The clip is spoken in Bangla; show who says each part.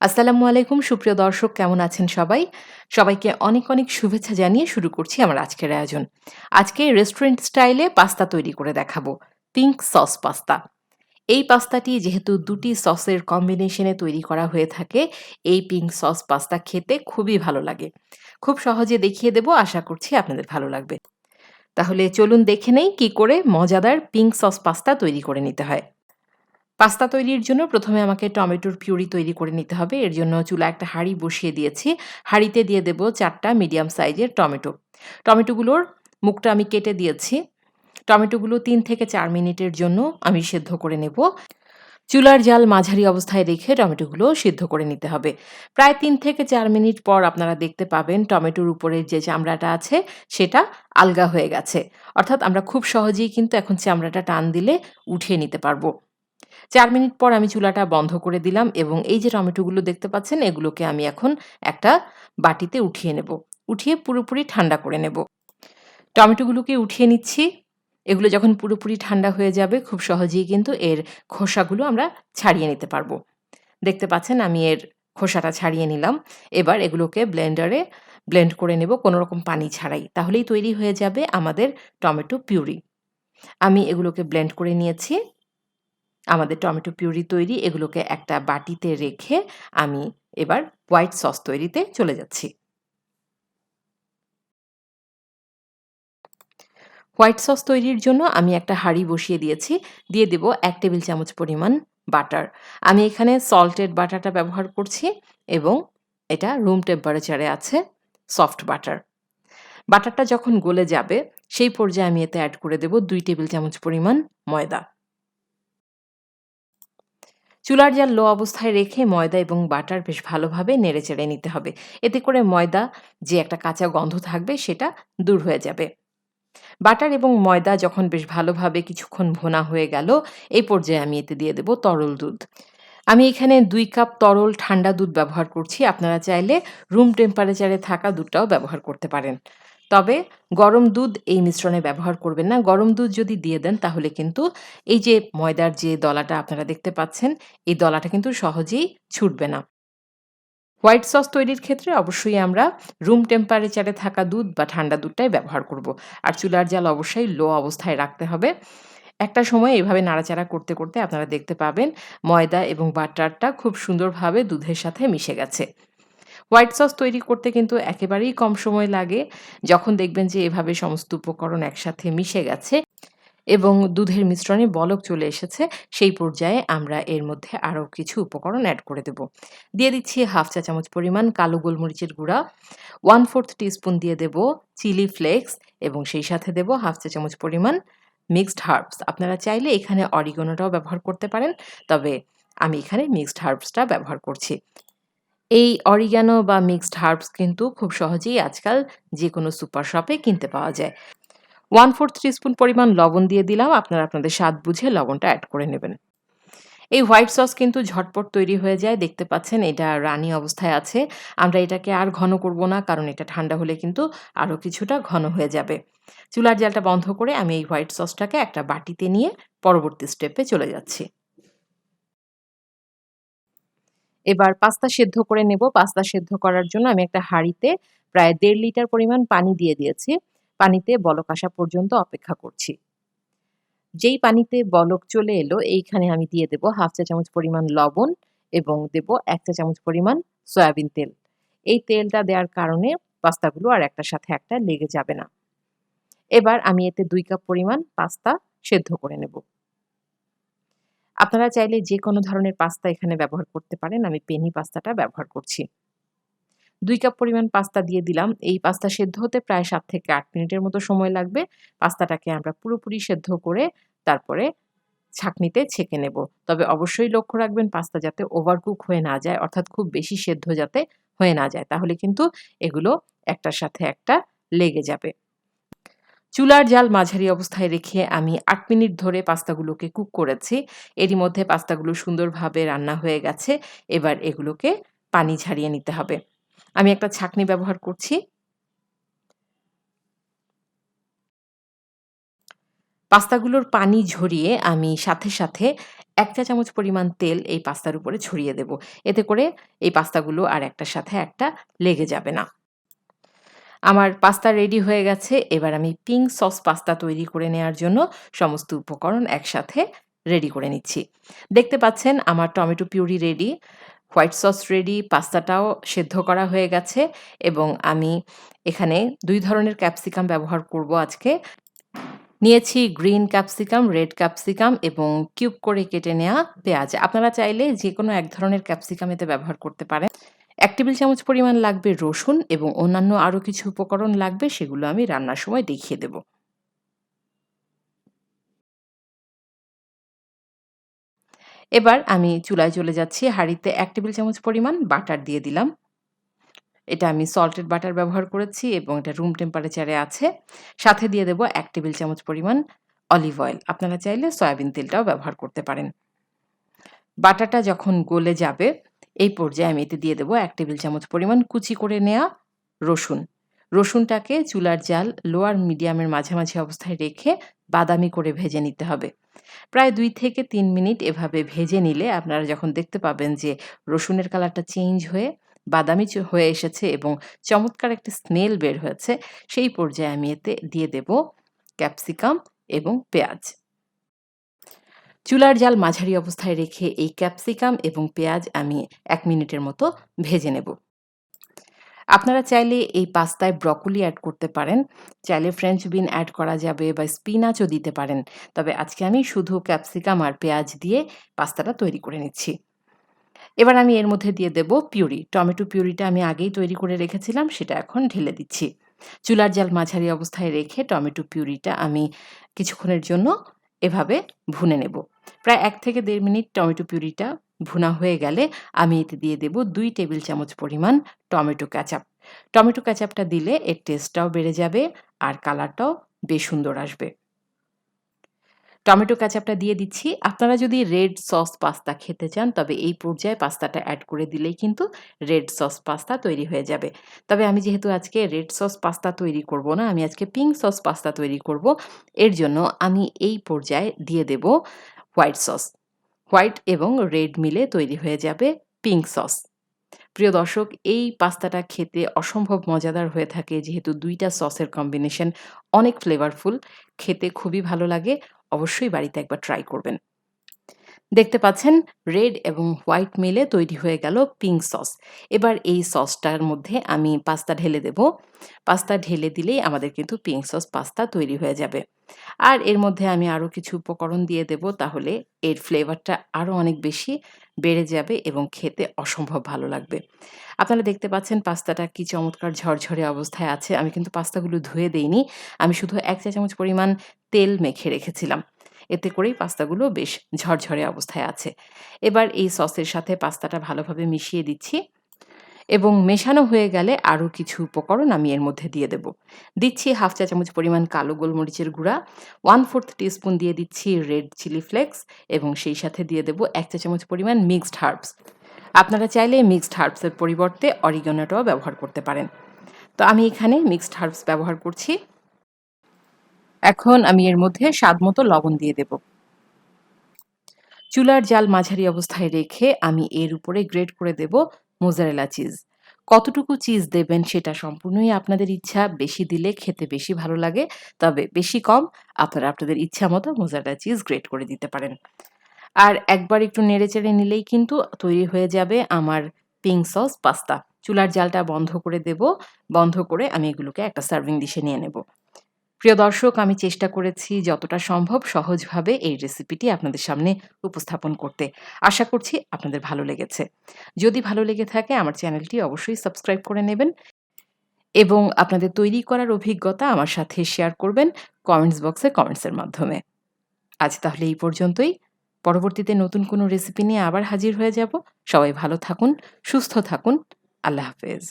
Speaker 1: আসসালামু আলাইকুম সুপ্রিয় দর্শক কেমন আছেন সবাই? সবাইকে অনেক, অনেক শুভেচ্ছা জানিয়ে শুরু করছি আমার আজকের আয়োজন। আজকে রেস্টুরেন্ট স্টাইলে পাস্তা তৈরি করে দেখাবো। Pink sauce pasta. এই পাস্তাটি যেহেতু ২ টি সসের কম্বিনেশনে তৈরি করা হয়ে থাকে, এই পিঙ্ক সস পাস্তা খেতে খুবই ভালো লাগে। খুব সহজে দেখিয়ে দেব, আশা করছি আপনাদের ভালো লাগবে। তাহলে চলুন দেখে নেই কি করে মজাদার পিঙ্ক সস পাস্তা তৈরি করে নিতে হয়। পাস্তা তৈরির জন্য ১ম এ আমাকে টমেটোর পিউরি তৈরি করে নিতে হবে। এর জন্য চুলায় একটা হাঁড়ি বসিয়ে দিয়েছি। হাঁড়িতে দিয়ে দেব ৪ টা মিডিয়াম সাইজের টমেটো। টমেটোগুলোর মুখটা আমি কেটে দিয়েছি। টমেটোগুলো ৩ থেকে ৪ মিনিটের জন্য আমি সেদ্ধ করে নেব। চুলার জাল মাঝারি অবস্থায় রেখে টমেটোগুলো সিদ্ধ করে নিতে হবে। প্রায় ৩ থেকে ৪ মিনিট পর আপনারা দেখতে পাবেন টমেটোর উপরের যে চামড়াটা আছে সেটা আলগা হয়ে গেছে। অর্থাৎ আমরা খুব সহজেই কিন্তু এখন চামড়াটা টান দিলে উঠিয়ে নিতে পারব। ৪ মিনিট পর আমি চুলাটা বন্ধ করে দিলাম এবং এই যে টমেটোগুলো দেখতে পাচ্ছেন এগুলোকে আমি এখন একটা বাটিতে উঠিয়ে নেব। উঠিয়ে পুরোপুরি ঠান্ডা করে নেব। টমেটোগুলোকে উঠিয়ে নিচ্ছি। এগুলো যখন পুরোপুরি ঠান্ডা হয়ে যাবে খুব সহজেই কিন্তু এর খোসাগুলো আমরা ছাড়িয়ে নিতে পারবো। দেখতে পাচ্ছেন আমি এর খোসাটা ছাড়িয়ে নিলাম। এবার এগুলোকে ব্লেন্ডারে ব্লেন্ড করে নেব কোনো রকম পানি ছাড়াই। তাহলেই তৈরি হয়ে যাবে আমাদের টমেটো পিউরি। আমি এগুলোকে ব্লেন্ড করে নিয়েছি। আমাদের টমেটো পিউরি তৈরি। এগুলোকে একটা বাটিতে রেখে আমি এবার হোয়াইট সস তৈরিতে চলে যাচ্ছি। হোয়াইট সস তৈরির জন্য আমি একটা হাঁড়ি বসিয়ে দিয়েছি। দিয়ে দেব ১ টেবিল চামচ পরিমাণ বাটার। আমি এখানে সল্টেড বাটারটা ব্যবহার করছি এবং এটা রুম টেম্পারেচারে আছে সফট বাটার। বাটারটা যখন গলে যাবে সেই পর্যায়ে আমি এতে এড করে দেব ২ টেবিল চামচ পরিমাণ ময়দা। চুলার জাল লো অবস্থায় রেখে ময়দা এবং বাটার বেশ ভালোভাবে নেড়েচেড়ে নিতে হবে। এতে করে ময়দা যে একটা কাঁচা গন্ধ থাকবে সেটা দূর হয়ে যাবে। বাটার এবং ময়দা যখন বেশ ভালোভাবে কিছুক্ষণ ভুনা হয়ে গেল, এই পর্যায়ে আমি এতে দিয়ে দেব তরল দুধ। আমি এখানে ২ কাপ তরল ঠান্ডা দুধ ব্যবহার করছি। আপনারা চাইলে রুম টেম্পারেচারে থাকা দুধটাও ব্যবহার করতে পারেন। তবে গরম দুধ এই মিশ্রণে ব্যবহার করবেন না। গরম দুধ যদি দিয়ে দেন তাহলে কিন্তু এই যে ময়দার যে দলাটা আপনারা দেখতে পাচ্ছেন, এই দলাটা কিন্তু সহজেই ছুটবে না। হোয়াইট সস তৈরির ক্ষেত্রে অবশ্যই আমরা রুম টেম্পারেচারে থাকা দুধ বা ঠান্ডা দুধটাই ব্যবহার করব। আর চুলার জাল অবশ্যই লো অবস্থায় রাখতে হবে। একটা সময় এভাবে নাড়াচাড়া করতে, করতে আপনারা দেখতে পাবেন ময়দা এবং বাটারটা খুব সুন্দরভাবে দুধের সাথে মিশে গেছে। হোয়াইট সস তৈরি করতে কিন্তু একেবারেই কম সময় লাগে। যখন দেখবেন যে এভাবে সমস্ত উপকরণ একসাথে মিশে গেছে এবং দুধের মিশ্রণে বলক চলে এসেছে, সেই পর্যায়ে আমরা এর মধ্যে আরও কিছু উপকরণ এড করে দেব। দিয়ে দিচ্ছি 1/2 চা চামচ পরিমাণ কালো গোলমরিচের গুঁড়া, 1/4 টিস্পুন দিয়ে দেব চিলি ফ্লেক্স এবং সেই সাথে দেব 1/2 চা চামচ পরিমাণ মিক্সড হার্বস। আপনারা চাইলে এখানে অরিগানোটাও ব্যবহার করতে পারেন। তবে আমি এখানে মিক্সড হার্বসটা ব্যবহার করছি। এই অরিগ্যানো বা মিক্সড হার্বস কিন্তু খুব সহজেই আজকাল যেকোনো সুপার শপে কিনতে পাওয়া যায়। 1/4 টিস্পুন পরিমাণ লবণ দিয়ে দিলাম। আপনারা আপনাদের স্বাদ বুঝে লবণটা এড করে নেবেন। এই হোয়াইট সস কিন্তু ঝটপট তৈরি হয়ে যায়। দেখতে পাচ্ছেন এটা রানি অবস্থায় আছে। আমরা এটাকে আর ঘন করব না কারণ এটা ঠান্ডা হলে কিন্তু আরো কিছুটা ঘন হয়ে যাবে। চুলার জালটা বন্ধ করে আমি এই হোয়াইট সসটাকে একটা বাটিতে নিয়ে পরবর্তী স্টেপে চলে যাচ্ছি। এবার পাস্তা সেদ্ধ করে নেব। পাস্তা সেদ্ধ করার জন্য আমি একটা হাঁড়িতে প্রায় ১.৫ লিটার পরিমাণ পানি দিয়ে দিয়েছি। পানিতে বলক আসা পর্যন্ত অপেক্ষা করছি। যেই পানিতে বলক চলে এলো এইখানে আমি দিয়ে দেব 1/2 চা চামচ পরিমাণ লবণ এবং দেব ১ চা চামচ পরিমাণ সয়াবিন তেল। এই তেলটা দেওয়ার কারণে পাস্তাগুলো আর একটার সাথে একটা লেগে যাবে না। এবার আমি এতে ২ কাপ পরিমাণ পাস্তা সেদ্ধ করে নেব। আপনারা চাইলে যেকোনো ধরনের পাস্তা এখানে ব্যবহার করতে পারেন। আমি পেনি পাস্তাটা ব্যবহার করছি। ২ কাপ পরিমাণ পাস্তা দিয়ে দিলাম। এই পাস্তা সেদ্ধ হতে প্রায় ৭ থেকে ৮ মিনিটের মতো সময় লাগবে। পাস্তাটাকে আমরা পুরোপুরি সেদ্ধ করে তারপরে ছাঁকনিতে ছেঁকে নেব। তবে অবশ্যই লক্ষ্য রাখবেন পাস্তা যাতে ওভারকুক হয়ে না যায়, অর্থাৎ খুব বেশি সেদ্ধ যাতে হয়ে না যায়। তাহলে কিন্তু এগুলো একটার সাথে একটা লেগে যাবে। চুলার জাল মাঝারি অবস্থায় রেখে আমি ৮ মিনিট ধরে পাস্তাগুলোকে কুক করেছি। এরই মধ্যে পাস্তাগুলো সুন্দরভাবে রান্না হয়ে গেছে। এবার এগুলোকে পানি ঝারিয়ে নিতে হবে। আমি একটা ছাঁকনি ব্যবহার করছি। পাস্তাগুলোর পানি ঝরিয়ে আমি সাথে, সাথে ১ চা চামচ পরিমাণ তেল এই পাস্তার উপরে ছড়িয়ে দেব। এতে করে এই পাস্তাগুলো আর একটার সাথে একটা লেগে যাবে না। আমার পাস্তা রেডি হয়ে গেছে। এবার আমি পিঙ্ক সস পাস্তা তৈরি করে নেয়ার জন্য সমস্ত উপকরণ একসাথে রেডি করে নিচ্ছি। দেখতে পাচ্ছেন আমার tomato puree ready, white sauce ready, পাস্তাটাও সেদ্ধ করা হয়ে গেছে এবং আমি এখানে ২ ধরনের ক্যাপসিকাম ব্যবহার করব আজকে। নিয়েছি গ্রিন ক্যাপসিকাম, রেড ক্যাপসিকাম এবং কিউব করে কেটে নেয়া পেঁয়াজ। আপনারা চাইলে যেকোনো এক ধরনের ক্যাপসিকাম এতে ব্যবহার করতে পারেন। ১ টেবিল চামচ পরিমাণ লাগবে রসুন এবং অন্যান্য আরও কিছু উপকরণ লাগবে, সেগুলো আমি রান্নার সময় দেখিয়ে দেব। এবার আমি চুলায় চলে যাচ্ছি। হাঁড়িতে ১ টেবিল চামচ পরিমাণ বাটার দিয়ে দিলাম। এটা আমি সল্টেড বাটার ব্যবহার করেছি এবং এটা রুম টেম্পারেচারে আছে। সাথে দিয়ে দেব ১ টেবিল চামচ পরিমাণ অলিভ অয়েল। আপনারা চাইলে সয়াবিন তেলটাও ব্যবহার করতে পারেন। বাটাটা যখন গলে যাবে, এই পর্যায়ে আমি এতে দিয়ে দেব ১ টেবিল চামচ পরিমাণ কুচি করে নেয়া রসুন। রসুনটাকে চুলার জাল লো আর মিডিয়ামের মাঝামাঝি অবস্থায় রেখে বাদামি করে ভেজে নিতে হবে। প্রায় ২ থেকে ৩ মিনিট এভাবে ভেজে নিলে আপনারা যখন দেখতে পাবেন যে রসুনের কালারটা চেঞ্জ হয়ে বাদামি হয়ে এসেছে এবং চমৎকার একটা স্মেল বের হয়েছে, সেই পর্যায়ে আমি এতে দিয়ে দেব ক্যাপসিকাম এবং পেঁয়াজ। চুলার জাল মাঝারি অবস্থায় রেখে এই ক্যাপসিকাম এবং পেঁয়াজ আমি ১ মিনিটের মতো ভেজে নেব। আপনারা চাইলে এই পাস্তায় ব্রকোলি অ্যাড করতে পারেন, চাইলে ফ্রেঞ্চ বিন অ্যাড করা যাবে বা স্পিনাচও দিতে পারেন। তবে আজকে আমি শুধু ক্যাপসিকাম আর পেঁয়াজ দিয়ে পাস্তাটা তৈরি করে নিচ্ছি। এবার আমি এর মধ্যে দিয়ে দেব পিউরি। টমেটো পিউরিটা আমি আগেই তৈরি করে রেখেছিলাম, সেটা এখন ঢেলে দিচ্ছি। চুলার জাল মাঝারি অবস্থায় রেখে টমেটো পিউরিটা আমি কিছুক্ষণের জন্য এভাবে ভুনে নেব। প্রায় ১ থেকে ১.৫ মিনিট টমেটো পিউরিটা ভুনা হয়ে গেলে আমি এতে দিয়ে দেব ২ টেবিল চামচ পরিমাণ টমেটো কেচাপ। টমেটো কেচাপটা দিলে এর টেস্টটাও বেড়ে যাবে আর কালারটাও বেশ সুন্দর আসবে। টমেটো কেচাপটা দিয়ে দিচ্ছি। আপনারা যদি রেড সস পাস্তা খেতে চান, তবে এই পর্যায়ে পাস্তাটা এড করে দিলেই কিন্তু রেড সস পাস্তা তৈরি হয়ে যাবে। তবে আমি যেহেতু আজকে রেড সস পাস্তা তৈরি করব না, আমি আজকে পিঙ্ক সস পাস্তা তৈরি করব। এর জন্য আমি এই পর্যায়ে দিয়ে দেব হোয়াইট সস। হোয়াইট এবং রেড মিলে তৈরি হয়ে যাবে পিঙ্ক সস। প্রিয় দর্শক, এই পাস্তাটা খেতে অসম্ভব মজাদার হয়ে থাকে যেহেতু ২ টা সসের কম্বিনেশন অনেক ফ্লেভারফুল, খেতে খুবই ভালো লাগে। অবশ্যই বাড়িতে একবার ট্রাই করবেন। দেখতে পাচ্ছেন রেড এবং হোয়াইট মিলে তৈরি হয়ে গেল পিঙ্ক সস। এবার এই সসটার মধ্যে আমি পাস্তা ঢেলে দেব। পাস্তা ঢেলে দিলেই আমাদের কিন্তু পিঙ্ক সস পাস্তা তৈরি হয়ে যাবে। আর এর মধ্যে আমি আরও কিছু উপকরণ দিয়ে দেব, তাহলে এর ফ্লেভারটা আরও অনেক বেশি বেড়ে যাবে এবং খেতে অসম্ভব ভালো লাগবে। আপনারা দেখতে পাচ্ছেন পাস্তাটা কি চমৎকার ঝরঝরে অবস্থায় আছে। আমি কিন্তু পাস্তাগুলো ধুয়ে দেইনি। আমি শুধু ১ চা চামচ পরিমাণ তেল মেখে রেখেছিলাম। এতে করেই পাস্তাগুলো বেশ ঝরঝরে অবস্থায় আছে। এবার এই সসের সাথে পাস্তাটা ভালোভাবে মিশিয়ে দিচ্ছি এবং মেশানো হয়ে গেলে আরও কিছু উপকরণ আমি এর মধ্যে দিয়ে দেব। দিচ্ছি 1/2 চা চামচ পরিমাণ কালো গোলমরিচের গুঁড়া, 1/4 টিস্পুন দিয়ে দিচ্ছি রেড চিলি ফ্লেক্স এবং সেই সাথে দিয়ে দেব ১ চা চামচ পরিমাণ মিক্সড হার্বস। আপনারা চাইলে মিক্সড হার্বস এর পরিবর্তে অরিগানোটাও ব্যবহার করতে পারেন। তো আমি এখানে মিক্সড হার্বস ব্যবহার করছি। এখন আমি এর মধ্যে স্বাদমতো লবণ দিয়ে দেব। চুলার জাল মাঝারি অবস্থায় রেখে আমি এর উপরে গ্রেট করে দেব মোজারেলা চিজ। কতটুকু চিজ দেবেন সেটা সম্পূর্ণই আপনাদের ইচ্ছা। বেশি দিলে খেতে বেশি ভালো লাগে, তবে বেশি কম আপনারা আপনাদের ইচ্ছা মতো মোজারেলা চিজ গ্রেট করে দিতে পারেন। আর একবার একটু নেড়েচেড়ে নিলেই কিন্তু তৈরি হয়ে যাবে আমার পিঙ্ক সস পাস্তা। চুলার জালটা বন্ধ করে দেব। বন্ধ করে আমি এগুলোকে একটা সার্ভিং ডিশে নিয়ে নেব। প্রিয় দর্শক, আমি চেষ্টা করেছি যতটা সম্ভব সহজভাবে এই রেসিপিটি আপনাদের সামনে উপস্থাপন করতে। আশা করছি আপনাদের ভালো লেগেছে। যদি ভালো লেগে থাকে আমার চ্যানেলটি অবশ্যই সাবস্ক্রাইব করে নেবেন এবং আপনাদের তৈরি করার অভিজ্ঞতা আমার সাথে শেয়ার করবেন কমেন্টস বক্সে কমেন্টসের মাধ্যমে। আজ তাহলে এই পর্যন্তই। পরবর্তীতে নতুন কোনো রেসিপি নিয়ে আবার হাজির হয়ে যাব। সবাই ভালো থাকুন, সুস্থ থাকুন। আল্লাহ হাফেজ।